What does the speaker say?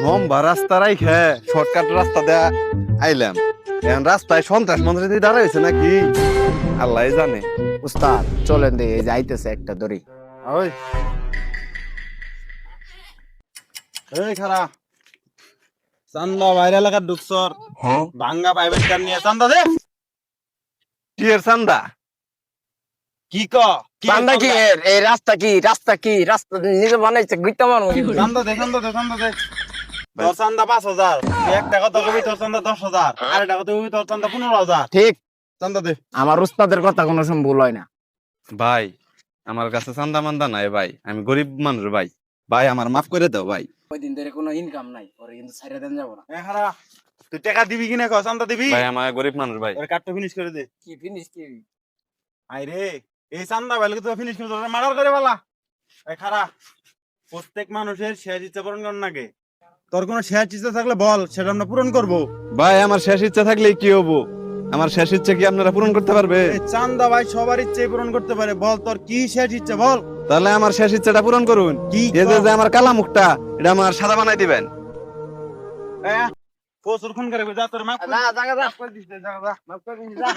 লম্বা রাস্তা রাইখে শর্টকাট রাস্তা দেয়া আইলাম, এখন রাস্তায় সন্ত্রাস মন্ত্রী দাঁড়াইছে নাকি আল্লাহ জানে। উস্তাদ চলেন দে, এই যাইতেছে একটা দড়ি। ওই এই খারা চান্দা বাইরে এলাকার ঢুকছর, ভাঙ্গা প্রাইভেট কার নিয়ে চান্দা দে। কি এর চান্দা? কি ক চান্দা কি এর? এই রাস্তা কি রাস্তা নিজে বানাইছে গুইতা মারমু কিন্তু। চান্দা দে চান্দা দে চান্দা দে। তোর চান্দা 5,000, তুই এক টাকা তো কবি তোর চান্দা 10,000, আর টাকা তো কবি তোর চান্দা 15,000। ঠিক, চান্দা দে আমার উস্তাদের কথা কোনো সময় ভুল হয় না। ভাই। আমার কাছে চান্দা মান্দা নাই ভাই, আমি গরিব মানুষ ভাই, ভাই আমার মাফ করে দাও ভাই। ওই দিন ধরে কোনো ইনকাম নাই, পরে কিন্তু ছাইরা দেন যাব না। এ খারা, তুই টাকা দিবি কিনা ক, চান্দা দিবি? ভাই আমার গরিব মানুষ ভাই, ওর কাটটা ফিনিশ করে দে। কি ফিনিশ কি? আই রে, এই চান্দা ভাই তুই ফিনিশ করে দে, মার্ডার করে বলা। এ খারা, প্রত্যেক মানুষের শেষ ইচ্ছা পূরণ করার নাকি? তোর কোনো শেষ ইচ্ছা থাকলে বল, সেটা আমরা পূরণ করব। ভাই আমার শেষ ইচ্ছা থাকলে কি হবো? আমার শেষ ইচ্ছা কি আপনারা পূরণ করতে পারবে? চান্দা ভাই সবার ইচ্ছাই পূরণ করতে পারে, বল তোর কি শেষ ইচ্ছা বল। তাহলে আমার শেষ ইচ্ছাটা পূরণ করুন। কি যে আমার কালা মুখটা এটা আমার সাদা বানাই দিবেন। প্রচুর খুন করে যা, তোর মাফ করে না জায়গা যা, দিস, যা যা। মাফ করে দিন যা।